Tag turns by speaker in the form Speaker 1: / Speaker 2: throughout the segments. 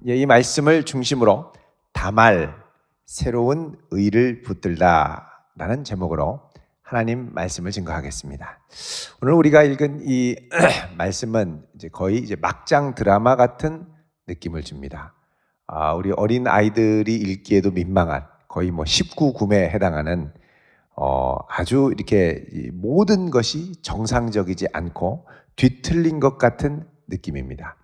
Speaker 1: 예, 이 말씀을 중심으로 다말 새로운 의를 붙들다라는 제목으로 하나님 말씀을 증거하겠습니다. 오늘 우리가 읽은 이 말씀은 이제 거의 이제 막장 드라마 같은 느낌을 줍니다. 우리 어린 아이들이 읽기에도 민망한 거의 뭐 19금에 해당하는 아주 이렇게 모든 것이 정상적이지 않고 뒤틀린 것 같은 느낌입니다.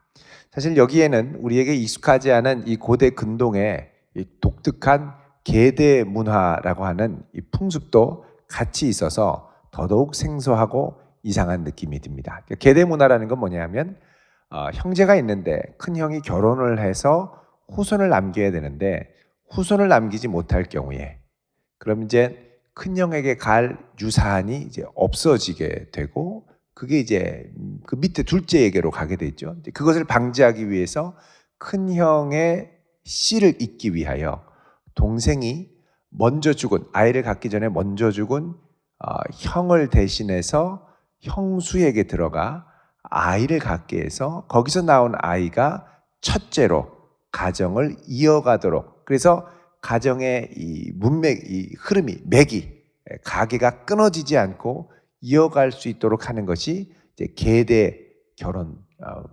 Speaker 1: 사실 여기에는 우리에게 익숙하지 않은 이 고대 근동의 이 독특한 계대 문화라고 하는 이 풍습도 같이 있어서 더더욱 생소하고 이상한 느낌이 듭니다. 계대 문화라는 건 뭐냐면 형제가 있는데 큰 형이 결혼을 해서 후손을 남겨야 되는데 후손을 남기지 못할 경우에 그럼 이제 큰 형에게 갈 유산이 이제 없어지게 되고 그게 이제 그 밑에 둘째에게로 가게 되죠. 그것을 방지하기 위해서 큰 형의 씨를 잇기 위하여 동생이 먼저 죽은 아이를 갖기 전에 먼저 죽은 형을 대신해서 형수에게 들어가 아이를 갖게 해서 거기서 나온 아이가 첫째로 가정을 이어가도록 그래서 가정의 이 문맥, 이 흐름이 맥이 가계가 끊어지지 않고 이어갈 수 있도록 하는 것이 이제 계대 결혼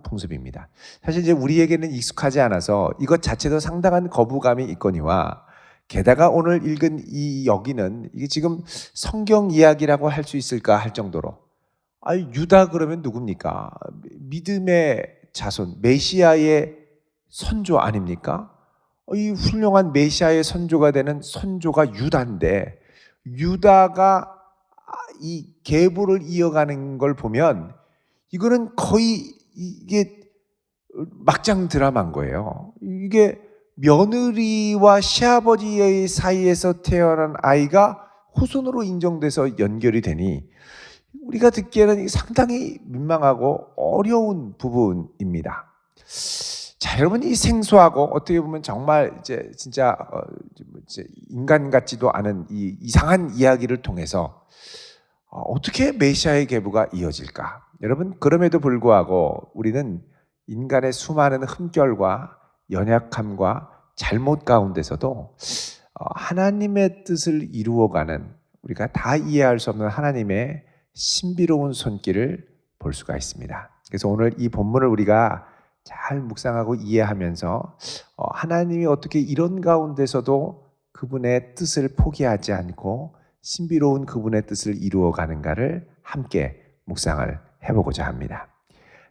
Speaker 1: 풍습입니다. 사실 이제 우리에게는 익숙하지 않아서 이것 자체도 상당한 거부감이 있거니와 게다가 오늘 읽은 이 여기는 이게 지금 성경 이야기라고 할 수 있을까 할 정도로 유다 그러면 누굽니까? 믿음의 자손, 메시아의 선조 아닙니까? 이 훌륭한 메시아의 선조가 되는 선조가 유다인데 유다가 이 계보를 이어가는 걸 보면 이거는 거의 이게 막장 드라마인 거예요. 이게 며느리와 시아버지의 사이에서 태어난 아이가 후손으로 인정돼서 연결이 되니 우리가 듣기에는 상당히 민망하고 어려운 부분입니다. 자, 여러분 이 생소하고 어떻게 보면 정말 이제 진짜 인간 같지도 않은 이 이상한 이야기를 통해서 어떻게 메시아의 계보가 이어질까? 여러분 그럼에도 불구하고 우리는 인간의 수많은 흠결과 연약함과 잘못 가운데서도 하나님의 뜻을 이루어가는 우리가 다 이해할 수 없는 하나님의 신비로운 손길을 볼 수가 있습니다. 그래서 오늘 이 본문을 우리가 잘 묵상하고 이해하면서 하나님이 어떻게 이런 가운데서도 그분의 뜻을 포기하지 않고 신비로운 그분의 뜻을 이루어가는가를 함께 묵상을 해보고자 합니다.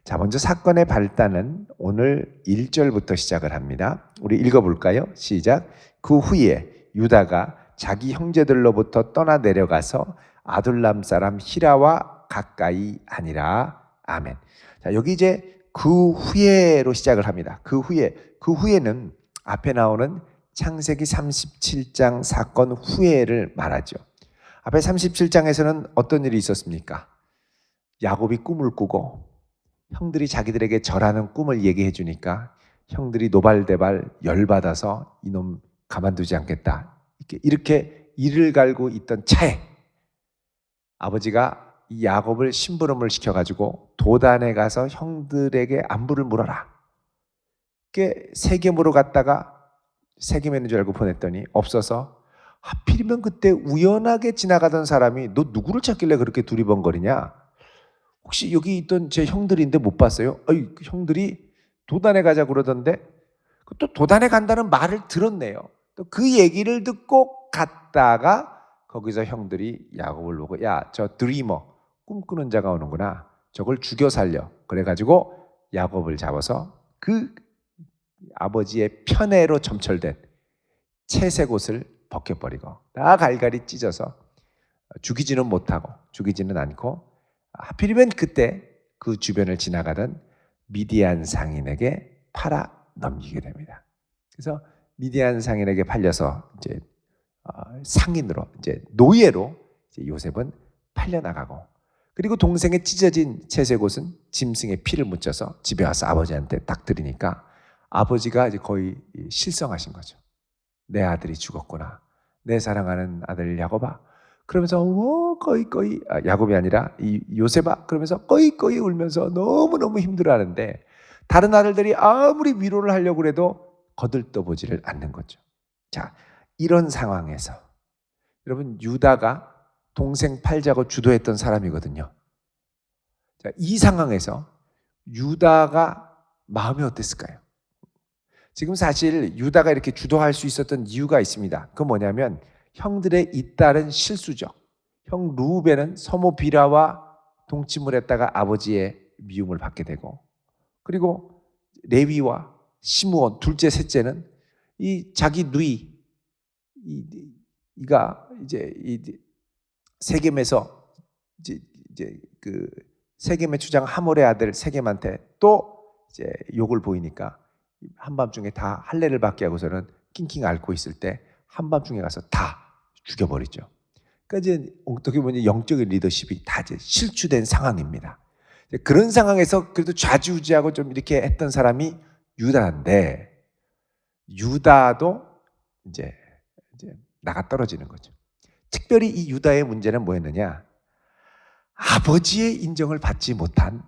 Speaker 1: 자, 먼저 사건의 발단은 오늘 1절부터 시작을 합니다. 우리 읽어볼까요? 시작. 그 후에 유다가 자기 형제들로부터 떠나 내려가서 아둘람 사람 히라와 가까이 하니라. 아멘. 자, 여기 이제 그 후에로 시작을 합니다. 그 후에는 앞에 나오는 창세기 37장 사건 후에를 말하죠. 앞에 37장에서는 어떤 일이 있었습니까? 야곱이 꿈을 꾸고 형들이 자기들에게 절하는 꿈을 얘기해 주니까 형들이 노발대발 열받아서 이놈 가만두지 않겠다. 이렇게 이를 갈고 있던 차에 아버지가 이 야곱을 심부름을 시켜가지고 도단에 가서 형들에게 안부를 물어라. 세겜으로 갔다가 세겜에 있는 줄 알고 보냈더니 없어서 하필이면 그때 우연하게 지나가던 사람이 너 누구를 찾길래 그렇게 두리번거리냐? 혹시 여기 있던 제 형들인데 못 봤어요? 그 형들이 도단에 가자 그러던데 또 도단에 간다는 말을 들었네요. 또 그 얘기를 듣고 갔다가 거기서 형들이 야곱을 보고 야, 저 드리머 꿈꾸는 자가 오는구나. 저걸 죽여 살려. 그래가지고 야곱을 잡아서 그 아버지의 편애로 점철된 채색 옷을 벗겨버리고 다 갈갈이 찢어서 죽이지는 못하고 죽이지는 않고 하필이면 그때 그 주변을 지나가던 미디안 상인에게 팔아 넘기게 됩니다. 그래서 미디안 상인에게 팔려서 이제 상인으로 이제 노예로 이제 요셉은 팔려나가고 그리고 동생의 찢어진 채색 옷은 짐승의 피를 묻혀서 집에 와서 아버지한테 딱 드리니까 아버지가 이제 거의 실성하신 거죠. 내 아들이 죽었구나. 내 사랑하는 아들 야곱아. 그러면서 꺼이 야곱이 아니라 이 요셉아 그러면서 꺼이 울면서 너무너무 힘들어하는데 다른 아들들이 아무리 위로를 하려고 해도 거들떠보지를 않는 거죠. 자, 이런 상황에서 여러분 유다가 동생 팔자고 주도했던 사람이거든요. 자, 이 상황에서 유다가 마음이 어땠을까요? 지금 사실 유다가 이렇게 주도할 수 있었던 이유가 있습니다. 그건 뭐냐면 형들의 잇따른 실수죠. 형 루벤은 서모 비라와 동침을 했다가 아버지의 미움을 받게 되고, 그리고 레위와 시므온 둘째 셋째는 이 자기 누이 이가 이제 세겜에서 이제 그 세겜의 주장 하몰의 아들 세겜한테 또 이제 욕을 보이니까 한밤중에 다 할례를 받게 하고서는 낑낑 앓고 있을 때 한밤중에 가서 다 죽여버리죠. 그러니까 이제 어떻게 보면 영적인 리더십이 다 이제 실추된 상황입니다. 그런 상황에서 그래도 좌지우지하고 좀 이렇게 했던 사람이 유다인데, 유다도 이제 나가 떨어지는 거죠. 특별히 이 유다의 문제는 뭐였느냐? 아버지의 인정을 받지 못한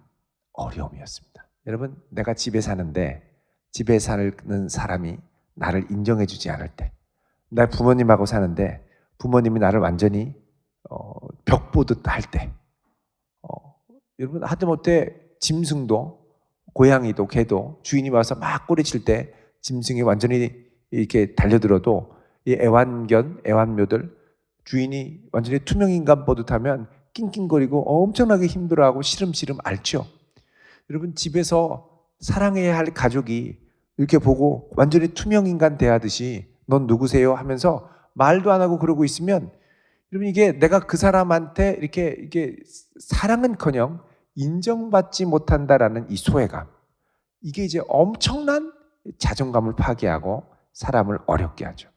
Speaker 1: 어려움이었습니다. 여러분, 내가 집에 사는데 집에 사는 사람이 나를 인정해 주지 않을 때, 나 부모님하고 사는데 부모님이 나를 완전히 벽 보듯 할 때, 여러분 하다못해 짐승도, 고양이도 개도 주인이 와서 막 꼬리칠 때 짐승이 완전히 이렇게 달려들어도 이 애완묘들 주인이 완전히 투명인간 보듯 하면 낑낑거리고 엄청나게 힘들어하고 시름시름 앓죠. 여러분 집에서 사랑해야 할 가족이 이렇게 보고 완전히 투명인간 대하듯이 넌 누구세요? 하면서 말도 안 하고 그러고 있으면, 여러분 이게 내가 그 사람한테 이렇게 사랑은커녕 인정받지 못한다라는 이 소외감, 이게 이제 엄청난 자존감을 파괴하고 사람을 어렵게 하죠.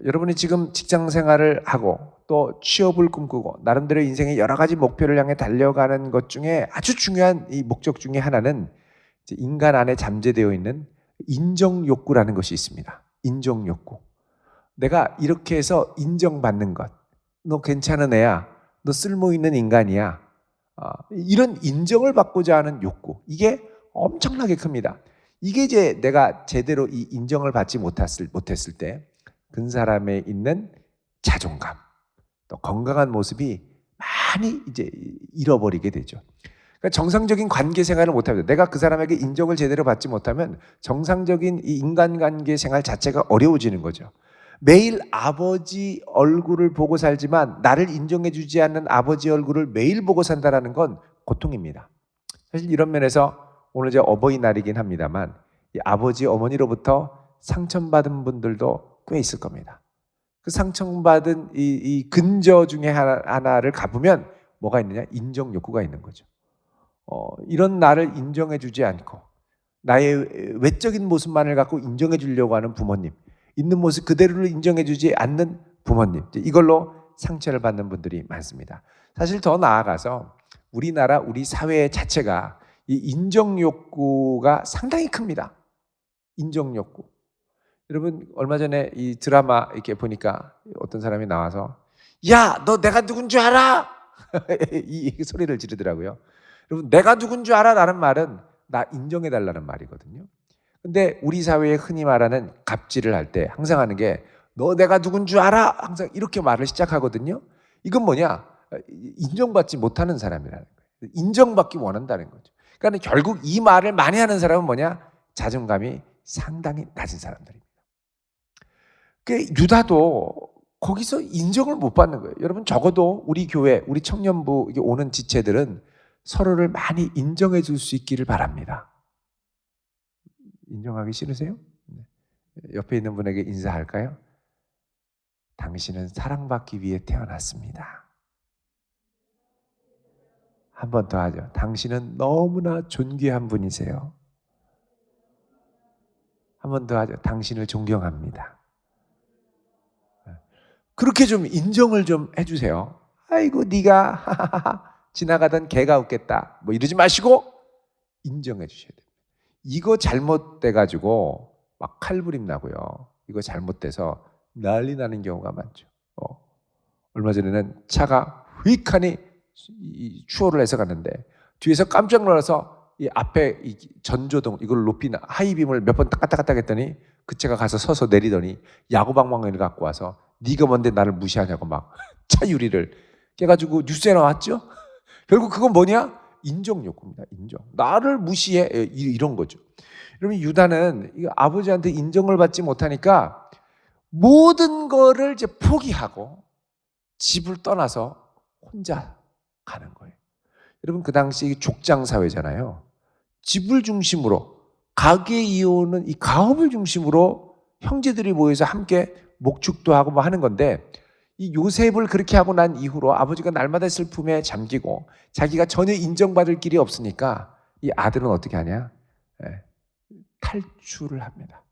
Speaker 1: 여러분이 지금 직장 생활을 하고 또 취업을 꿈꾸고 나름대로 인생의 여러 가지 목표를 향해 달려가는 것 중에 아주 중요한 이 목적 중에 하나는 인간 안에 잠재되어 있는 인정 욕구라는 것이 있습니다. 인정 욕구. 내가 이렇게 해서 인정받는 것. 너 괜찮은 애야. 너 쓸모 있는 인간이야. 이런 인정을 받고자 하는 욕구. 이게 엄청나게 큽니다. 이게 이제 내가 제대로 이 인정을 받지 못했을 때 그 사람에 있는 자존감, 또 건강한 모습이 많이 이제 잃어버리게 되죠. 그러니까 정상적인 관계 생활을 못합니다. 내가 그 사람에게 인정을 제대로 받지 못하면 정상적인 이 인간관계 생활 자체가 어려워지는 거죠. 매일 아버지 얼굴을 보고 살지만 나를 인정해 주지 않는 아버지 얼굴을 매일 보고 산다는 건 고통입니다. 사실 이런 면에서 오늘 이제 어버이날이긴 합니다만 이 아버지 어머니로부터 상처받은 분들도 꽤 있을 겁니다. 그 상처받은 이 근저 중에 하나를 가보면 뭐가 있느냐? 인정 욕구가 있는 거죠. 이런 나를 인정해 주지 않고 나의 외적인 모습만을 갖고 인정해 주려고 하는 부모님, 있는 모습 그대로를 인정해 주지 않는 부모님, 이걸로 상처를 받는 분들이 많습니다. 사실 더 나아가서 우리나라, 우리 사회 자체가 이 인정 욕구가 상당히 큽니다. 인정 욕구. 여러분 얼마 전에 이 드라마 이렇게 보니까 어떤 사람이 나와서 야, 너 내가 누군 줄 알아? 이 소리를 지르더라고요. 여러분 내가 누군 줄 알아? 라는 말은 나 인정해 달라는 말이거든요. 근데 우리 사회에 흔히 말하는 갑질을 할 때 항상 하는 게 너 내가 누군 줄 알아? 항상 이렇게 말을 시작하거든요. 이건 뭐냐? 인정받지 못하는 사람이라는 거예요. 인정받기 원한다는 거죠. 그러니까 결국 이 말을 많이 하는 사람은 뭐냐? 자존감이 상당히 낮은 사람들입니다. 그 유다도 거기서 인정을 못 받는 거예요. 여러분 적어도 우리 교회, 우리 청년부 오는 지체들은 서로를 많이 인정해 줄 수 있기를 바랍니다. 인정하기 싫으세요? 옆에 있는 분에게 인사할까요? 당신은 사랑받기 위해 태어났습니다. 한 번 더 하죠. 당신은 너무나 존귀한 분이세요. 한 번 더 하죠. 당신을 존경합니다. 그렇게 좀 인정을 좀 해주세요. 아이고 네가 지나가던 개가 웃겠다 뭐 이러지 마시고 인정해 주셔야 돼요. 이거 잘못돼가지고 막 칼부림 나고요. 이거 잘못돼서 난리 나는 경우가 많죠. 얼마 전에는 차가 휙하니 추월을 해서 갔는데 뒤에서 깜짝 놀라서 이 앞에 이 전조등 이걸 높이나 하이빔을 몇 번 까딱까딱 했더니 그 차가 가서 서서 내리더니 야구방망이를 갖고 와서 네가 뭔데 나를 무시하냐고 막 차 유리를 깨가지고 뉴스에 나왔죠. 결국 그건 뭐냐? 인정 욕구입니다. 인정. 나를 무시해 이런 거죠. 그러면 유다는 아버지한테 인정을 받지 못하니까 모든 거를 이제 포기하고 집을 떠나서 혼자 가는 거예요. 여러분 그 당시 족장 사회잖아요. 집을 중심으로 가게 이어오는 이 가업을 중심으로 형제들이 모여서 함께 목축도 하고 뭐 하는 건데 이 요셉을 그렇게 하고 난 이후로 아버지가 날마다 슬픔에 잠기고 자기가 전혀 인정받을 길이 없으니까 이 아들은 어떻게 하냐? 탈출을 합니다.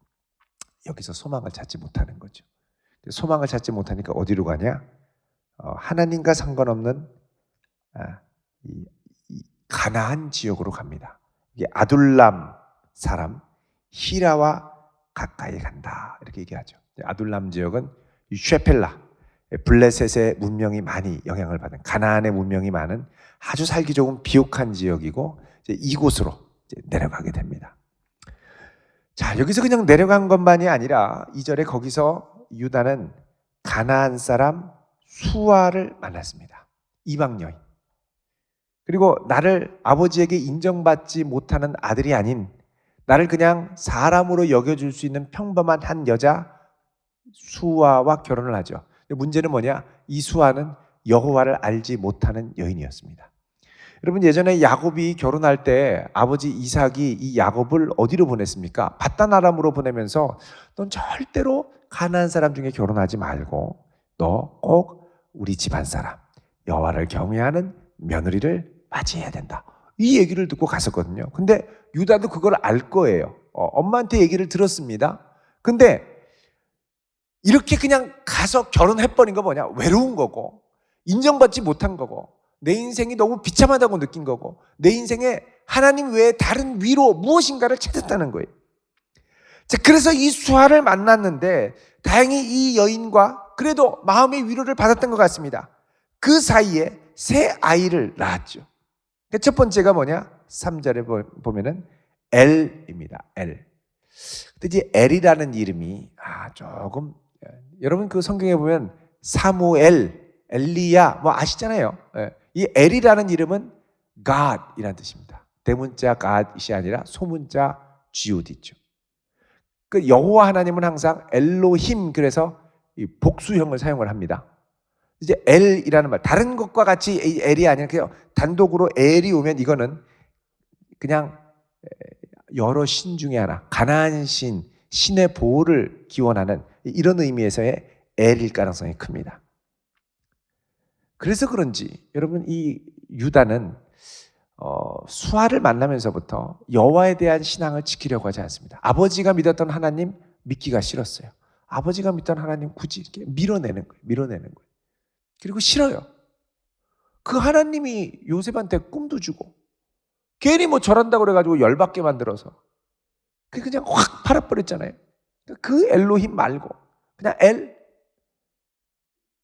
Speaker 1: 여기서 소망을 찾지 못하는 거죠. 소망을 찾지 못하니까 어디로 가냐? 하나님과 상관없는 이 가나안 지역으로 갑니다. 이게 아둘람 사람 히라와 가까이 간다 이렇게 얘기하죠. 아둘람 지역은 쉐펠라 블레셋의 문명이 많이 영향을 받은 가나안의 문명이 많은 아주 살기 좋은 비옥한 지역이고 이제 이곳으로 이제 내려가게 됩니다. 자, 여기서 그냥 내려간 것만이 아니라 2절에 거기서 유다는 가나안 사람 수아를 만났습니다. 이방 여인. 그리고 나를 아버지에게 인정받지 못하는 아들이 아닌 나를 그냥 사람으로 여겨줄 수 있는 평범한 한 여자 수아와 결혼을 하죠. 문제는 뭐냐? 이 수아는 여호와를 알지 못하는 여인이었습니다. 여러분 예전에 야곱이 결혼할 때 아버지 이삭이 이 야곱을 어디로 보냈습니까? 밧단 아람으로 보내면서 넌 절대로 가나안 사람 중에 결혼하지 말고 너 꼭 우리 집안 사람 여호와를 경외하는 며느리를 맞이해야 된다. 이 얘기를 듣고 갔었거든요. 근데 유다도 그걸 알 거예요. 엄마한테 얘기를 들었습니다. 근데 이렇게 그냥 가서 결혼해버린 거 뭐냐? 외로운 거고 인정받지 못한 거고 내 인생이 너무 비참하다고 느낀 거고 내 인생에 하나님 외에 다른 위로 무엇인가를 찾았다는 거예요. 자, 그래서 이 수아를 만났는데 다행히 이 여인과 그래도 마음의 위로를 받았던 것 같습니다. 그 사이에 새 아이를 낳았죠. 첫 번째가 뭐냐? 3절에 보면은 엘입니다. 엘. 근데 이제 엘이라는 이름이 조금 여러분 그 성경에 보면 사무엘, 엘리야 뭐 아시잖아요. 이 엘이라는 이름은 God이라는 뜻입니다. 대문자 God이 아니라 소문자 God이죠. 그 여호와 하나님은 항상 엘로힘 그래서 이 복수형을 사용을 합니다. 이제 엘이라는 말 다른 것과 같이 엘이 아니라 그냥 단독으로 엘이 오면 이거는 그냥 여러 신 중에 하나 가나안 신 신의 보호를 기원하는 이런 의미에서의 엘일 가능성이 큽니다. 그래서 그런지 여러분 이 유다는 수아를 만나면서부터 여호와에 대한 신앙을 지키려고 하지 않습니다. 아버지가 믿었던 하나님 믿기가 싫었어요. 아버지가 믿던 하나님 굳이 이렇게 밀어내는 거예요. 그리고 싫어요. 그 하나님이 요셉한테 꿈도 주고 괜히 뭐 절한다고 그래가지고 열받게 만들어서 그냥 확 팔아버렸잖아요. 그 엘로힘 말고 그냥 엘.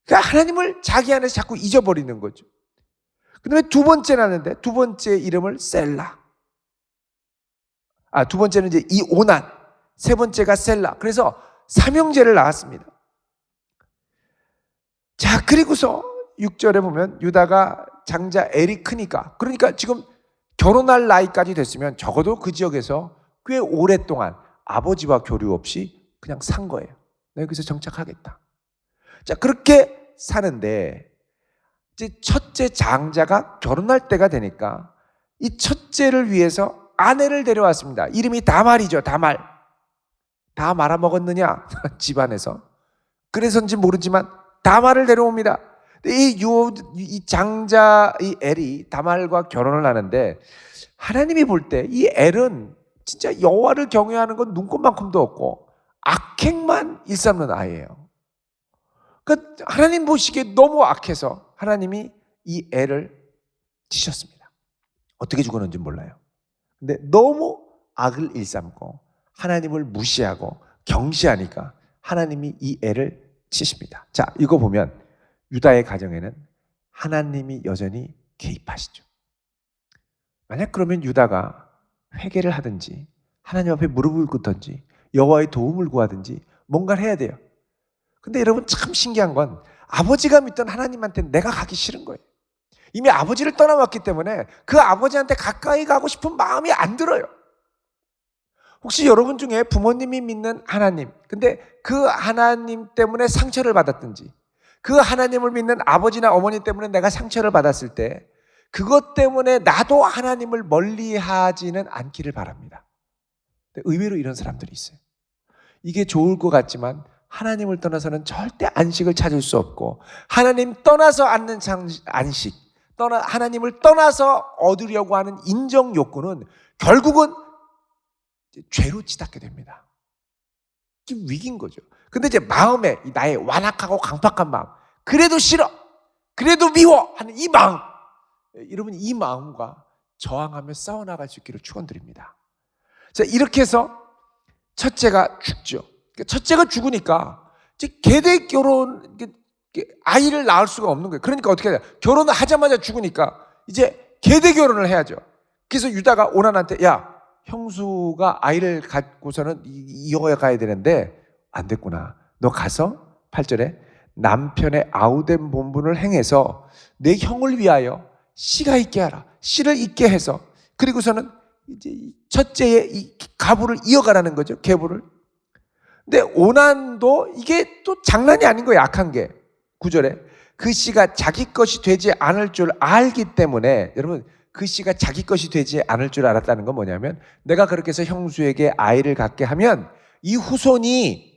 Speaker 1: 그러니까 하나님을 자기 안에서 자꾸 잊어버리는 거죠. 그 다음에 두 번째 낳았는데 두 번째 이름을 셀라. 두 번째는 이제 이오난. 세 번째가 셀라. 그래서 삼형제를 낳았습니다. 자, 그리고서 6절에 보면 유다가 장자 엘이 크니까 그러니까 지금 결혼할 나이까지 됐으면 적어도 그 지역에서 꽤 오랫동안 아버지와 교류 없이 그냥 산 거예요. 내가 여기서 정착하겠다. 자, 그렇게 사는데 이제 첫째 장자가 결혼할 때가 되니까 이 첫째를 위해서 아내를 데려왔습니다. 이름이 다말이죠. 다말. 다 말아먹었느냐? 집안에서. 그래서인지 모르지만 다말을 데려옵니다. 이 장자 이 엘이 다말과 결혼을 하는데 하나님이 볼 때 이 엘은 진짜 여호와를 경외하는 건 눈꼽만큼도 없고 악행만 일삼는 아이예요. 그러니까 하나님 보시기에 너무 악해서 하나님이 이 애를 치셨습니다. 어떻게 죽었는지 몰라요. 근데 너무 악을 일삼고 하나님을 무시하고 경시하니까 하나님이 이 애를 치십니다. 자, 이거 보면 유다의 가정에는 하나님이 여전히 개입하시죠. 만약 그러면 유다가 회개를 하든지 하나님 앞에 무릎을 꿇든지 여호와의 도움을 구하든지 뭔가를 해야 돼요. 근데 여러분 참 신기한 건 아버지가 믿던 하나님한테는 내가 가기 싫은 거예요. 이미 아버지를 떠나왔기 때문에 그 아버지한테 가까이 가고 싶은 마음이 안 들어요. 혹시 여러분 중에 부모님이 믿는 하나님, 근데 그 하나님 때문에 상처를 받았든지 그 하나님을 믿는 아버지나 어머니 때문에 내가 상처를 받았을 때 그것 때문에 나도 하나님을 멀리하지는 않기를 바랍니다. 의외로 이런 사람들이 있어요. 이게 좋을 것 같지만 하나님을 떠나서는 절대 안식을 찾을 수 없고 하나님 떠나서 얻는 안식, 하나님을 떠나서 얻으려고 하는 인정 욕구는 결국은 죄로 치닫게 됩니다. 좀 위기인 거죠. 근데 이제 마음에 나의 완악하고 강팍한 마음, 그래도 싫어, 그래도 미워 하는 이 마음, 여러분 이 마음과 저항하며 싸워나갈 수 있기를 축원드립니다. 자, 이렇게 해서 첫째가 죽죠. 첫째가 죽으니까 이제 계대 결혼, 아이를 낳을 수가 없는 거예요. 그러니까 어떻게 해야 돼요? 결혼을 하자마자 죽으니까 이제 계대 결혼을 해야죠. 그래서 유다가 오난한테 야, 형수가 아이를 갖고서는 이어가야 되는데 안 됐구나. 너 가서 8절에 남편의 아우된 본분을 행해서 내 형을 위하여 씨가 있게 하라. 씨를 있게 해서 그리고서는 이제 첫째의 이 가부를 이어가라는 거죠. 계보를. 근데 오난도 이게 또 장난이 아닌 거예요. 악한 게. 9절에 그 씨가 자기 것이 되지 않을 줄 알기 때문에, 여러분 그 씨가 자기 것이 되지 않을 줄 알았다는 건 뭐냐면 내가 그렇게 해서 형수에게 아이를 갖게 하면 이 후손이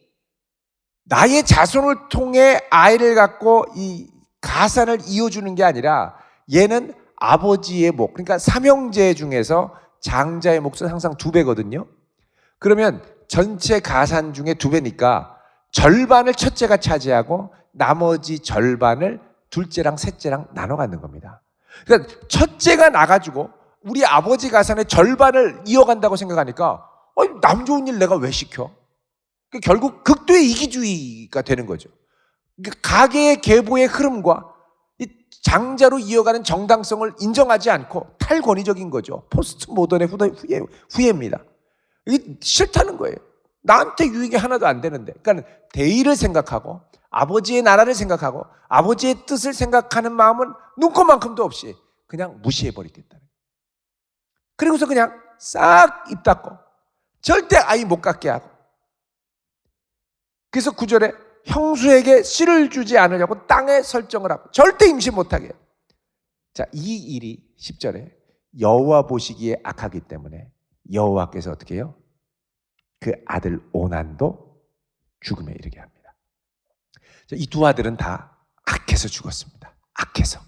Speaker 1: 나의 자손을 통해 아이를 갖고 이 가산을 이어주는 게 아니라 얘는 아버지의 목, 그러니까 삼형제 중에서 장자의 몫은 항상 2배거든요. 그러면 전체 가산 중에 2배니까 절반을 첫째가 차지하고 나머지 절반을 둘째랑 셋째랑 나눠 갖는 겁니다. 그러니까 첫째가 나가지고 우리 아버지 가산의 절반을 이어간다고 생각하니까 남 좋은 일 내가 왜 시켜? 그러니까 결국 극도의 이기주의가 되는 거죠. 그러니까 가계의 계보의 흐름과 이 장자로 이어가는 정당성을 인정하지 않고 탈권위적인 거죠. 포스트 모던의 후예입니다. 이게 싫다는 거예요. 나한테 유익이 하나도 안 되는데. 그러니까 대의를 생각하고 아버지의 나라를 생각하고 아버지의 뜻을 생각하는 마음은 눈꼽만큼도 없이 그냥 무시해버리겠다는 거예요. 그리고서 그냥 싹 입 닫고 절대 아이 못 갖게 하고, 그래서 9절에 형수에게 씨를 주지 않으려고 땅에 설정을 하고 절대 임신 못하게. 자, 이 일이 10절에 여호와 보시기에 악하기 때문에 여호와께서 어떻게 해요? 그 아들 오난도 죽음에 이르게 합니다. 이 두 아들은 다 악해서 죽었습니다. 악해서.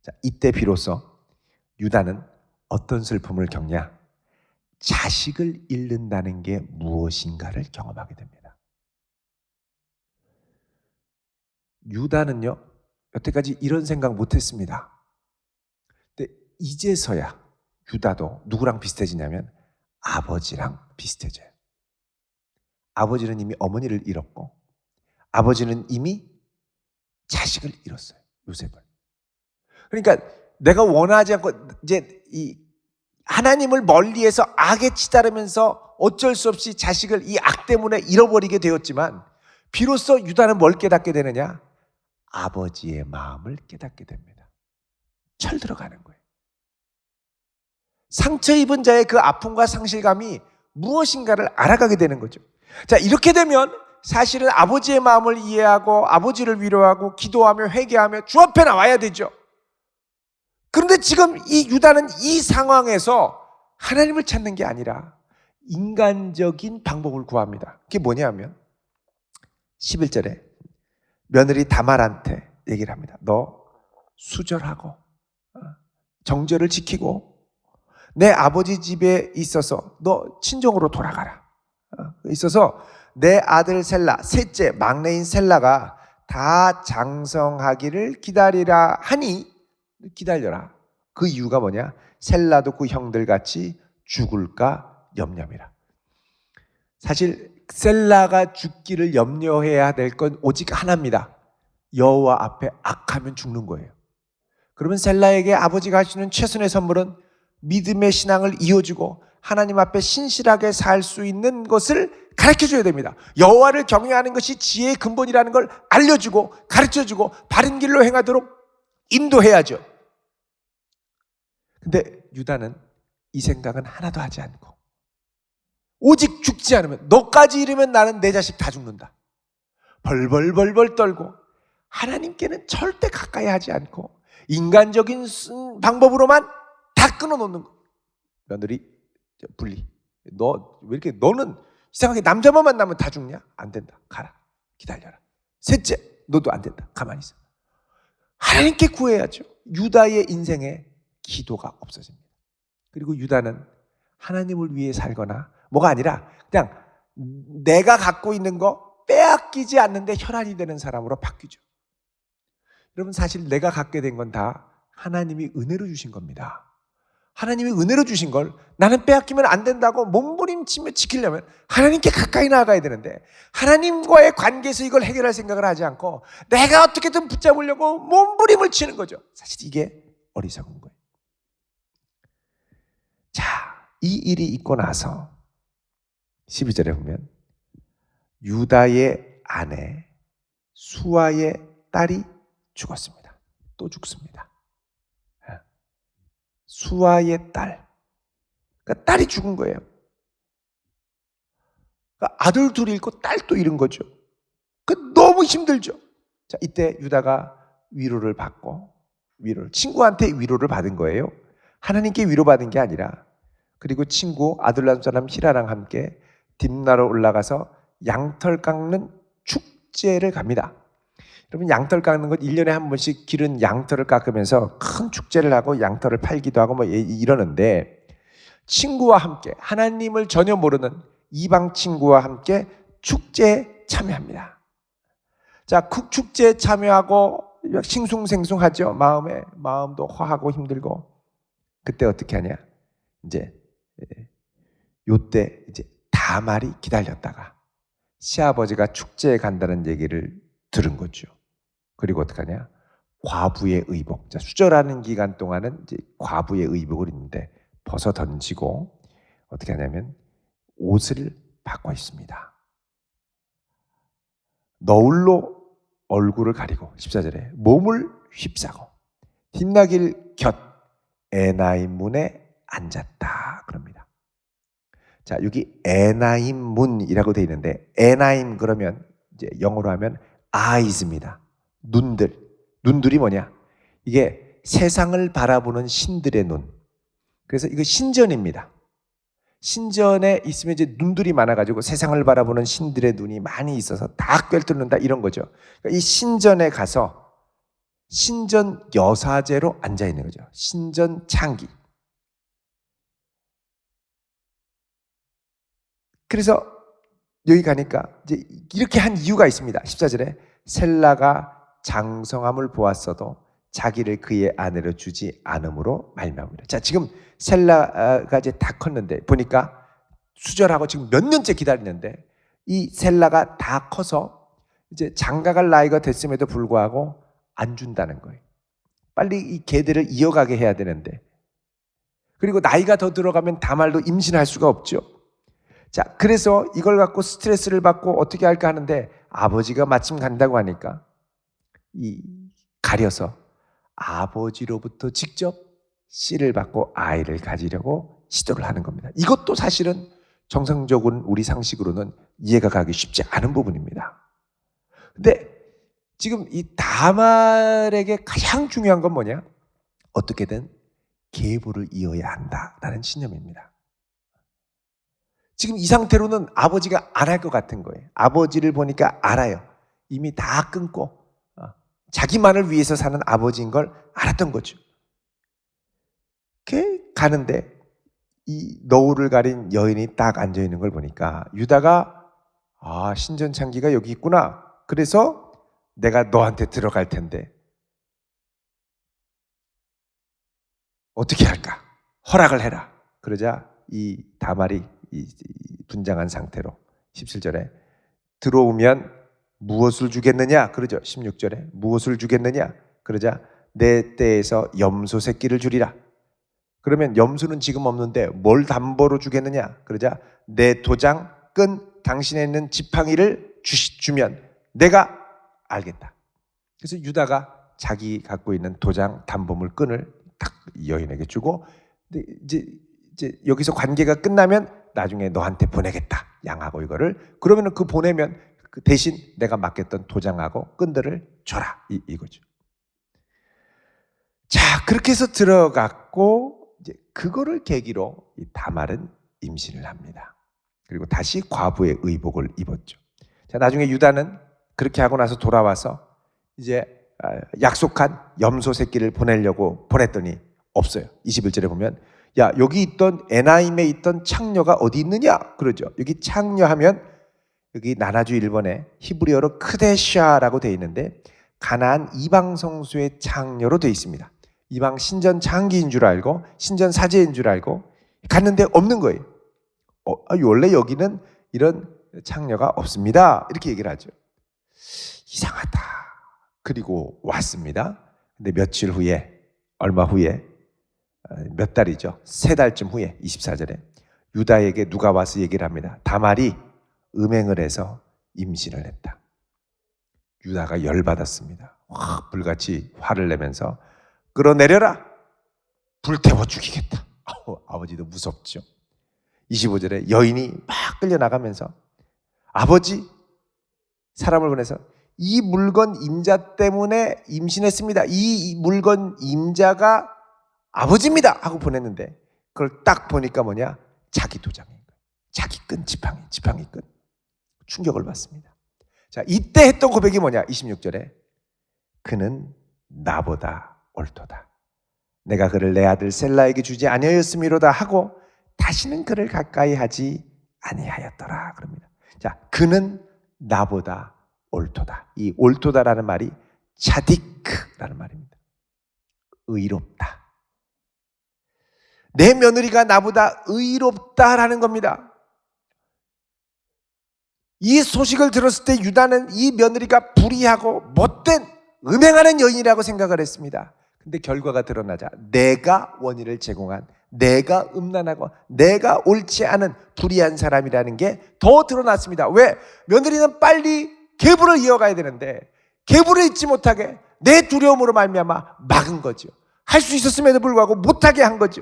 Speaker 1: 자, 이때 비로소 유다는 어떤 슬픔을 겪냐? 자식을 잃는다는 게 무엇인가를 경험하게 됩니다. 유다는요, 여태까지 이런 생각 못했습니다. 근데 이제서야 유다도 누구랑 비슷해지냐면 아버지랑 비슷해져요. 아버지는 이미 어머니를 잃었고 아버지는 이미 자식을 잃었어요. 요셉을. 그러니까 내가 원하지 않고 이제 이 하나님을 멀리해서 악에 치달으면서 어쩔 수 없이 자식을 이 악 때문에 잃어버리게 되었지만 비로소 유다는 뭘 깨닫게 되느냐? 아버지의 마음을 깨닫게 됩니다. 철 들어가는 거예요. 상처 입은 자의 그 아픔과 상실감이 무엇인가를 알아가게 되는 거죠. 자, 이렇게 되면 사실은 아버지의 마음을 이해하고 아버지를 위로하고 기도하며 회개하며 주 앞에 나와야 되죠. 그런데 지금 이 유다는 이 상황에서 하나님을 찾는 게 아니라 인간적인 방법을 구합니다. 그게 뭐냐면 11절에 며느리 다말한테 얘기를 합니다. 너 수절하고 정절을 지키고 내 아버지 집에 있어서 너 친정으로 돌아가라. 있어서 내 아들 셀라, 셋째 막내인 셀라가 다 장성하기를 기다리라 하니 기다려라. 그 이유가 뭐냐? 셀라도 그 형들같이 죽을까 염려미라. 사실 셀라가 죽기를 염려해야 될 건 오직 하나입니다. 여호와 앞에 악하면 죽는 거예요. 그러면 셀라에게 아버지가 하시는 최선의 선물은 믿음의 신앙을 이어주고 하나님 앞에 신실하게 살 수 있는 것을 가르쳐줘야 됩니다. 여호와를 경외하는 것이 지혜의 근본이라는 걸 알려주고 가르쳐주고 바른 길로 행하도록 인도해야죠. 근데 유다는 이 생각은 하나도 하지 않고 오직 죽지 않으면, 너까지 이르면 나는 내 자식 다 죽는다, 벌벌벌벌 떨고 하나님께는 절대 가까이 하지 않고 인간적인 방법으로만 다 끊어놓는 거. 며느리 분리. 너 왜 이렇게, 너는 이상하게 남자만 만나면 다 죽냐? 안 된다. 가라. 기다려라. 셋째, 너도 안 된다. 가만히 있어. 하나님께 구해야죠. 유다의 인생에 기도가 없어집니다. 그리고 유다는 하나님을 위해 살거나 뭐가 아니라 그냥 내가 갖고 있는 거 빼앗기지 않는데 혈안이 되는 사람으로 바뀌죠. 여러분, 사실 내가 갖게 된 건 다 하나님이 은혜로 주신 겁니다. 하나님이 은혜로 주신 걸 나는 빼앗기면 안 된다고 몸부림치며 지키려면 하나님께 가까이 나아가야 되는데, 하나님과의 관계에서 이걸 해결할 생각을 하지 않고 내가 어떻게든 붙잡으려고 몸부림을 치는 거죠. 사실 이게 어리석은 거예요. 자, 이 일이 있고 나서 12절에 보면 유다의 아내 수아의 딸이 죽었습니다. 또 죽습니다. 수아의 딸, 그러니까 딸이 죽은 거예요. 그러니까 아들 둘이 잃고 딸 또 잃은 거죠. 너무 힘들죠. 자, 이때 유다가 위로를 받고, 친구한테 위로를 받은 거예요. 하나님께 위로받은 게 아니라. 그리고 친구 아둘람 사람 히라랑 함께 딥나로 올라가서 양털 깎는 축제를 갑니다. 여러분, 양털 깎는 건 1년에 한 번씩 기른 양털을 깎으면서 큰 축제를 하고 양털을 팔기도 하고 뭐 이러는데, 친구와 함께, 하나님을 전혀 모르는 이방 친구와 함께 축제에 참여합니다. 자, 축제에 참여하고 싱숭생숭하죠. 마음도 허하고 힘들고. 그때 어떻게 하냐? 요때 다말이 기다렸다가 시아버지가 축제에 간다는 얘기를 들은 거죠. 그리고 어떻게 하냐? 과부의 의복. 자, 수절하는 기간 동안은 과부의 의복을 입는데 벗어 던지고 어떻게 하냐면 옷을 바꿔 입습니다. 너울로 얼굴을 가리고 14절에 몸을 휩싸고 딥나길 곁 에나임 문에 앉았다 그럽니다. 자, 여기 에나임 문이라고 되어 있는데, 에나임 그러면 영어로 하면 eyes입니다. 눈들이 뭐냐? 이게 세상을 바라보는 신들의 눈. 그래서 이거 신전입니다. 신전에 있으면 눈들이 많아가지고 세상을 바라보는 신들의 눈이 많이 있어서 다 꿰뚫는다 이런 거죠. 그러니까 이 신전에 가서 신전 여사제로 앉아 있는 거죠. 신전 창기. 그래서 여기 가니까 이렇게 한 이유가 있습니다. 14절에 셀라가 장성함을 보았어도 자기를 그의 아내로 주지 않음으로 말미암으리라. 자, 지금 셀라가 다 컸는데 보니까 수절하고 지금 몇 년째 기다리는데, 이 셀라가 다 커서 장가갈 나이가 됐음에도 불구하고 안 준다는 거예요. 빨리 이 계대를 이어가게 해야 되는데, 그리고 나이가 더 들어가면 다말도 임신할 수가 없죠. 자, 그래서 이걸 갖고 스트레스를 받고 어떻게 할까 하는데, 아버지가 마침 간다고 하니까 가려서 아버지로부터 직접 씨를 받고 아이를 가지려고 시도를 하는 겁니다. 이것도 사실은 정상적인 우리 상식으로는 이해가 가기 쉽지 않은 부분입니다. 근데 지금 이 다말에게 가장 중요한 건 뭐냐? 어떻게든 계보를 이어야 한다라는 신념입니다. 지금 이 상태로는 아버지가 안 할 것 같은 거예요. 아버지를 보니까 알아요. 이미 다 끊고 자기만을 위해서 사는 아버지인 걸 알았던 거죠. 가는데 이 너울을 가린 여인이 딱 앉아 있는 걸 보니까 유다가 신전창기가 여기 있구나. 그래서 내가 너한테 들어갈 텐데 어떻게 할까? 허락을 해라. 그러자 이 다말이 분장한 상태로 17절에 들어오면 무엇을 주겠느냐? 그러죠. 16절에 무엇을 주겠느냐? 그러자 내 떼에서 염소 새끼를 주리라. 그러면 염소는 지금 없는데 뭘 담보로 주겠느냐? 그러자 내 도장 끈 당신에 있는 지팡이를 주면 내가 알겠다. 그래서 유다가 자기 갖고 있는 도장 담보물 끈을 딱 여인에게 주고, 근데 이제 여기서 관계가 끝나면 나중에 너한테 보내겠다. 양하고 이거를. 그러면은 그 보내면 그 대신 내가 맡겼던 도장하고 끈들을 줘라. 이거죠. 자, 그렇게 해서 들어갔고 이제 그거를 계기로 이 다말은 임신을 합니다. 그리고 다시 과부의 의복을 입었죠. 자, 나중에 유다는 그렇게 하고 나서 돌아와서 이제 약속한 염소 새끼를 보내려고 보냈더니 없어요. 21절에 보면 야, 여기 있던 에나임에 있던 창녀가 어디 있느냐? 그러죠. 여기 창녀하면 여기 나나주 1번에 히브리어로 크데샤라고 되어 있는데 가나안 이방 성소의 창녀로 되어 있습니다. 이방 신전 장기인 줄 알고 신전 사제인 줄 알고 갔는데 없는 거예요. 원래 여기는 이런 창녀가 없습니다. 이렇게 얘기를 하죠. 이상하다. 그리고 왔습니다. 근데 며칠 후에, 얼마 후에, 몇 달이죠. 3달쯤 후에 24절에 유다에게 누가 와서 얘기를 합니다. 다말이 음행을 해서 임신을 했다. 유다가 열받았습니다. 불같이 화를 내면서 끌어내려라. 불태워 죽이겠다. 아버지도 무섭죠. 25절에 여인이 막 끌려나가면서 아버지, 사람을 보내서 이 물건 임자 때문에 임신했습니다. 이 물건 임자가 아버지입니다 하고 보냈는데 그걸 딱 보니까 뭐냐? 자기 도장인 거예요. 자기 끈, 지팡이 끈. 충격을 받습니다. 자, 이때 했던 고백이 뭐냐? 26절에 그는 나보다 옳도다. 내가 그를 내 아들 셀라에게 주지 아니하였음이로다 하고 다시는 그를 가까이 하지 아니하였더라. 그럽니다. 자, 그는 나보다 옳도다. 이 옳도다라는 말이 차디크라는 말입니다. 의롭다. 내 며느리가 나보다 의롭다라는 겁니다. 이 소식을 들었을 때 유다는 이 며느리가 불의하고 못된 음행하는 여인이라고 생각을 했습니다. 근데 결과가 드러나자 내가 원인을 제공한, 내가 음란하고 내가 옳지 않은 불의한 사람이라는 게 더 드러났습니다. 왜? 며느리는 빨리 계부를 이어가야 되는데 계부를 잊지 못하게 내 두려움으로 말미암아 막은 거죠. 할 수 있었음에도 불구하고 못하게 한 거죠.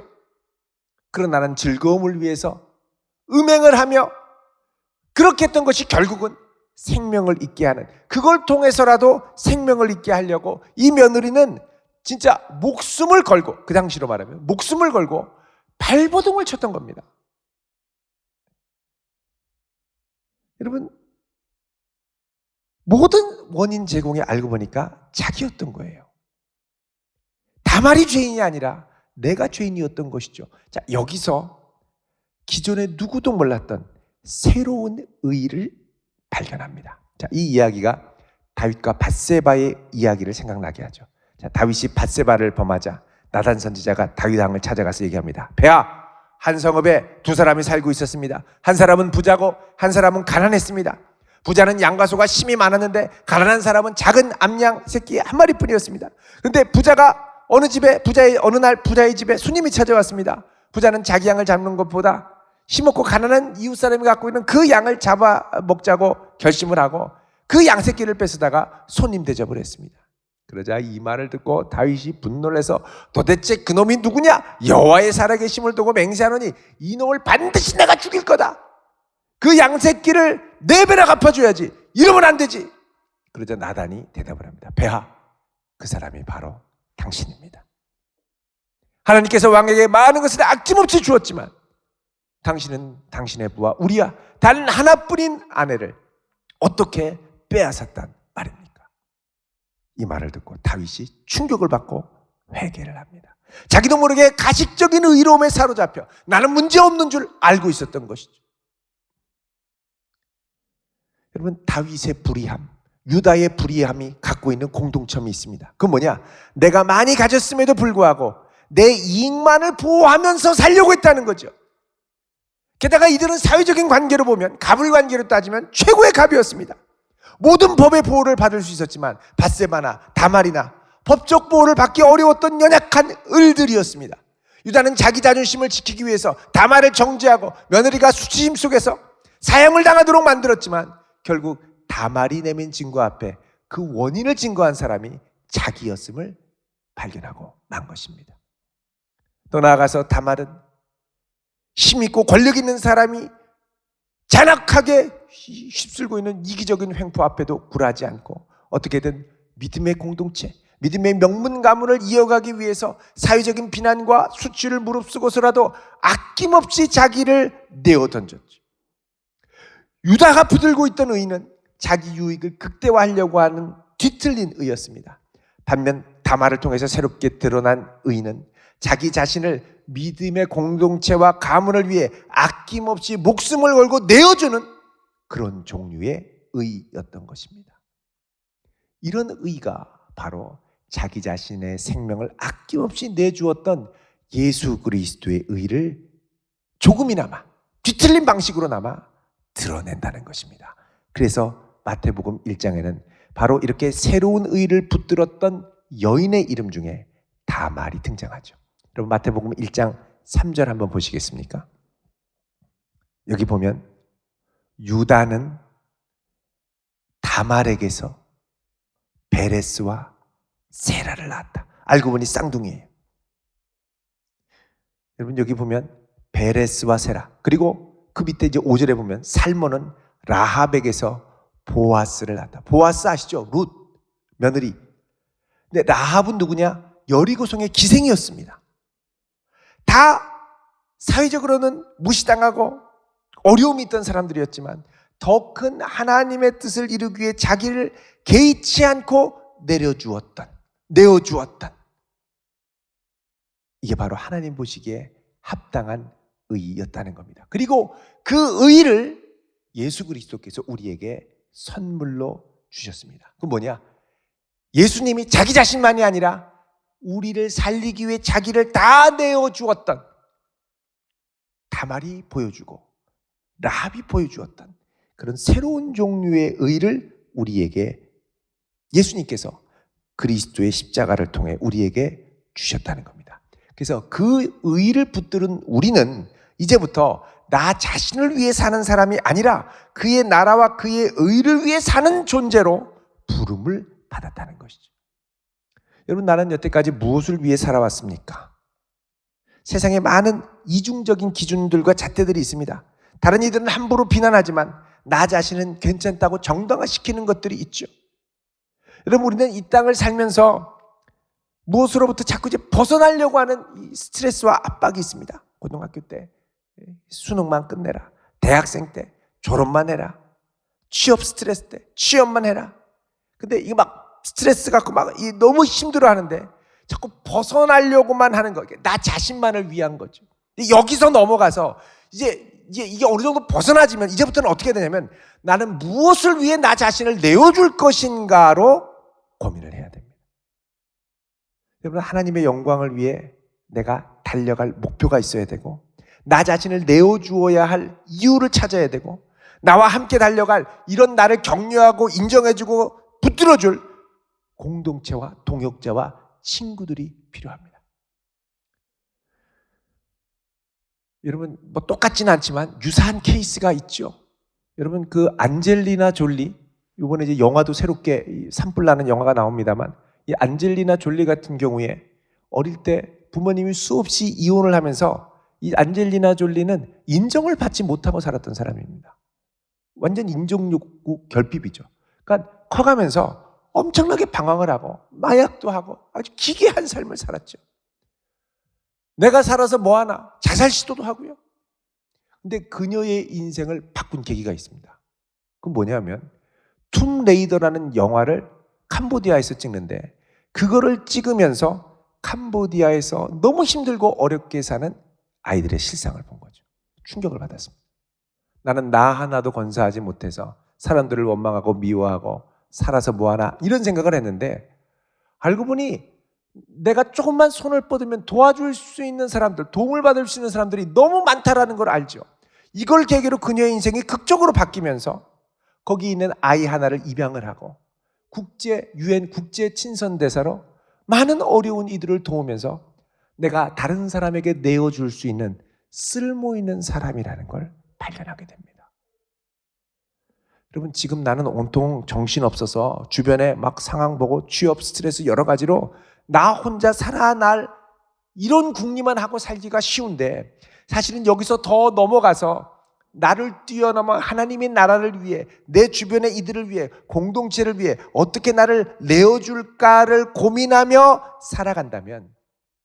Speaker 1: 그러나 나는 즐거움을 위해서 음행을 하며 그렇게 했던 것이 결국은 생명을 잊게 하는, 그걸 통해서라도 생명을 잊게 하려고 이 며느리는 진짜 목숨을 걸고, 그 당시로 말하면 목숨을 걸고 발버둥을 쳤던 겁니다. 여러분, 모든 원인 제공이 알고 보니까 자기였던 거예요. 다말이 죄인이 아니라 내가 죄인이었던 것이죠. 자, 여기서 기존에 누구도 몰랐던 새로운 의의를 발견합니다. 자, 이 이야기가 다윗과 밧세바의 이야기를 생각나게 하죠. 자, 다윗이 밧세바를 범하자 나단 선지자가 다윗 왕을 찾아가서 얘기합니다. 배하, 한 성읍에 2사람이 살고 있었습니다. 한 사람은 부자고 한 사람은 가난했습니다. 부자는 양과 소가 심이 많았는데 가난한 사람은 작은 암양 새끼 한 마리뿐이었습니다. 그런데 부자가 어느 날 부자의 집에 손님이 찾아왔습니다. 부자는 자기 양을 잡는 것보다 힘없고 가난한 이웃 사람이 갖고 있는 그 양을 잡아 먹자고 결심을 하고 그 양 새끼를 뺏어다가 손님 대접을 했습니다. 그러자 이 말을 듣고 다윗이 분노를 해서 도대체 그놈이 누구냐? 여호와의 살아계심을 두고 맹세하노니 이놈을 반드시 내가 죽일 거다. 그 양 새끼를 4배나 갚아줘야지. 이러면 안 되지. 그러자 나단이 대답을 합니다. 배하, 그 사람이 바로 당신입니다. 하나님께서 왕에게 많은 것을 아낌없이 주었지만 당신은 당신의 부하 우리야 단 하나뿐인 아내를 어떻게 빼앗았단 말입니까? 이 말을 듣고 다윗이 충격을 받고 회개를 합니다. 자기도 모르게 가식적인 의로움에 사로잡혀 나는 문제없는 줄 알고 있었던 것이죠. 여러분, 다윗의 불의함, 유다의 불의함이 갖고 있는 공동점이 있습니다. 그건 뭐냐? 내가 많이 가졌음에도 불구하고 내 이익만을 보호하면서 살려고 했다는 거죠. 게다가 이들은 사회적인 관계로 보면, 갑을 관계로 따지면 최고의 갑이었습니다. 모든 법의 보호를 받을 수 있었지만 밧세바나 다말이나 법적 보호를 받기 어려웠던 연약한 을들이었습니다. 유다는 자기 자존심을 지키기 위해서 다말을 정죄하고 며느리가 수치심 속에서 사형을 당하도록 만들었지만 결국 다말이 내민 증거 앞에 그 원인을 증거한 사람이 자기였음을 발견하고 만 것입니다. 또 나아가서 다말은 힘있고 권력 있는 사람이 잔악하게 휩쓸고 있는 이기적인 횡포 앞에도 굴하지 않고 어떻게든 믿음의 공동체, 믿음의 명문 가문을 이어가기 위해서 사회적인 비난과 수치를 무릅쓰고서라도 아낌없이 자기를 내어 던졌죠. 유다가 붙들고 있던 의는 자기 유익을 극대화하려고 하는 뒤틀린 의였습니다. 반면 다말을 통해서 새롭게 드러난 의는 자기 자신을 믿음의 공동체와 가문을 위해 아낌없이 목숨을 걸고 내어주는 그런 종류의 의였던 것입니다. 이런 의가 바로 자기 자신의 생명을 아낌없이 내주었던 예수 그리스도의 의를 조금이나마 뒤틀린 방식으로나마 드러낸다는 것입니다. 그래서 마태복음 1장에는 바로 이렇게 새로운 의를 붙들었던 여인의 이름 중에 다말이 등장하죠. 여러분 마태복음 1장 3절 한번 보시겠습니까? 여기 보면 유다는 다말에게서 베레스와 세라를 낳았다. 알고 보니 쌍둥이에요. 여러분 여기 보면 베레스와 세라, 그리고 그 밑에 이제 5절에 보면 살몬은 라합에게서 보아스를 낳았다. 보아스 아시죠? 룻 며느리. 근데 라합은 누구냐? 여리고성의 기생이었습니다. 다 사회적으로는 무시당하고 어려움이 있던 사람들이었지만 더 큰 하나님의 뜻을 이루기 위해 자기를 개의치 않고 내어주었던 이게 바로 하나님 보시기에 합당한 의였다는 겁니다. 그리고 그 의를 예수 그리스도께서 우리에게 선물로 주셨습니다. 그건 뭐냐? 예수님이 자기 자신만이 아니라 우리를 살리기 위해 자기를 다 내어주었던 다말이 보여주고 라합이 보여주었던 그런 새로운 종류의 의를 우리에게 예수님께서 그리스도의 십자가를 통해 우리에게 주셨다는 겁니다. 그래서 그 의를 붙들은 우리는 이제부터 나 자신을 위해 사는 사람이 아니라 그의 나라와 그의 의를 위해 사는 존재로 부름을 받았다는 것이죠. 여러분, 나는 여태까지 무엇을 위해 살아왔습니까? 세상에 많은 이중적인 기준들과 잣대들이 있습니다. 다른 이들은 함부로 비난하지만 나 자신은 괜찮다고 정당화시키는 것들이 있죠. 여러분, 우리는 이 땅을 살면서 무엇으로부터 자꾸 이제 벗어나려고 하는 이 스트레스와 압박이 있습니다. 고등학교 때 수능만 끝내라, 대학생 때 졸업만 해라, 취업 스트레스 때 취업만 해라. 근데 이거 막 스트레스 갖고 막 너무 힘들어 하는데 자꾸 벗어나려고만 하는 거, 나 자신만을 위한 거죠. 여기서 넘어가서 이제 이게 어느 정도 벗어나지면 이제부터는 어떻게 되냐면 나는 무엇을 위해 나 자신을 내어줄 것인가로 고민을 해야 됩니다. 여러분, 하나님의 영광을 위해 내가 달려갈 목표가 있어야 되고 나 자신을 내어주어야 할 이유를 찾아야 되고 나와 함께 달려갈 이런 나를 격려하고 인정해주고 붙들어줄 공동체와 동역자와 친구들이 필요합니다. 여러분, 뭐 똑같지는 않지만 유사한 케이스가 있죠. 여러분, 그 안젤리나 졸리, 이번에 이제 영화도 새롭게 산불 나는 영화가 나옵니다만 이 안젤리나 졸리 같은 경우에 어릴 때 부모님이 수없이 이혼을 하면서 이 안젤리나 졸리는 인정을 받지 못하고 살았던 사람입니다. 완전 인정욕구 결핍이죠. 그러니까 커가면서 엄청나게 방황을 하고 마약도 하고 아주 기괴한 삶을 살았죠. 내가 살아서 뭐하나 자살 시도도 하고요. 근데 그녀의 인생을 바꾼 계기가 있습니다. 그건 뭐냐면 툼 레이더라는 영화를 캄보디아에서 찍는데 그거를 찍으면서 캄보디아에서 너무 힘들고 어렵게 사는 아이들의 실상을 본 거죠. 충격을 받았습니다. 나는 나 하나도 건사하지 못해서 사람들을 원망하고 미워하고 살아서 뭐하나 이런 생각을 했는데 알고 보니 내가 조금만 손을 뻗으면 도와줄 수 있는 사람들, 도움을 받을 수 있는 사람들이 너무 많다라는 걸 알죠. 이걸 계기로 그녀의 인생이 극적으로 바뀌면서 거기 있는 아이 하나를 입양을 하고 유엔 국제 친선 대사로 많은 어려운 이들을 도우면서 내가 다른 사람에게 내어줄 수 있는 쓸모 있는 사람이라는 걸 발견하게 됩니다. 여러분, 지금 나는 온통 정신없어서 주변에 막 상황 보고 취업 스트레스 여러 가지로 나 혼자 살아날 이런 궁리만 하고 살기가 쉬운데, 사실은 여기서 더 넘어가서 나를 뛰어넘어 하나님의 나라를 위해, 내 주변의 이들을 위해, 공동체를 위해 어떻게 나를 내어줄까를 고민하며 살아간다면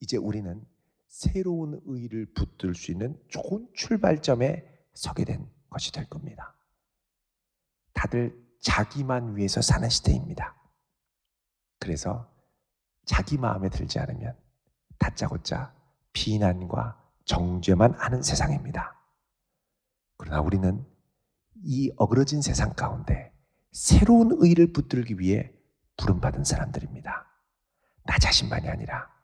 Speaker 1: 이제 우리는 새로운 의의를 붙들 수 있는 좋은 출발점에 서게 된 것이 될 겁니다. 다들 자기만 위해서 사는 시대입니다. 그래서 자기 마음에 들지 않으면 다짜고짜 비난과 정죄만 하는 세상입니다. 그러나 우리는 이 어그러진 세상 가운데 새로운 의의를 붙들기 위해 부름받은 사람들입니다. 나 자신만이 아니라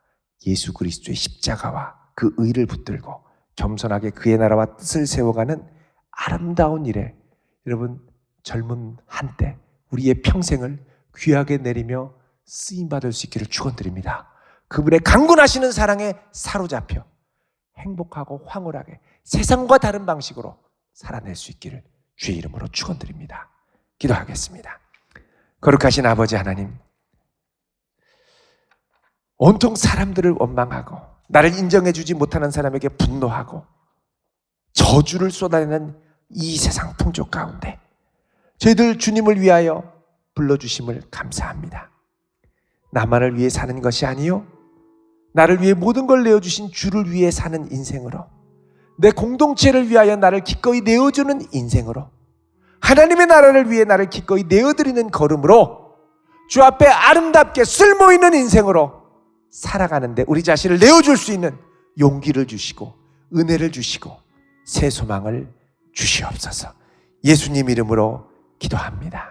Speaker 1: 예수 그리스도의 십자가와 그 의의를 붙들고 겸손하게 그의 나라와 뜻을 세워가는 아름다운 일에, 여러분, 젊은 한때 우리의 평생을 귀하게 내리며 쓰임받을 수 있기를 축원드립니다. 그분의 강군하시는 사랑에 사로잡혀 행복하고 황홀하게 세상과 다른 방식으로 살아낼 수 있기를 주의 이름으로 축원드립니다. 기도하겠습니다. 거룩하신 아버지 하나님, 온통 사람들을 원망하고 나를 인정해 주지 못하는 사람에게 분노하고 저주를 쏟아내는 이 세상 풍조 가운데 저희들 주님을 위하여 불러주심을 감사합니다. 나만을 위해 사는 것이 아니요, 나를 위해 모든 걸 내어주신 주를 위해 사는 인생으로, 내 공동체를 위하여 나를 기꺼이 내어주는 인생으로, 하나님의 나라를 위해 나를 기꺼이 내어드리는 걸음으로 주 앞에 아름답게 쓸모있는 인생으로 살아가는데 우리 자신을 내어줄 수 있는 용기를 주시고 은혜를 주시고 새 소망을 주시옵소서. 예수님 이름으로 기도합니다.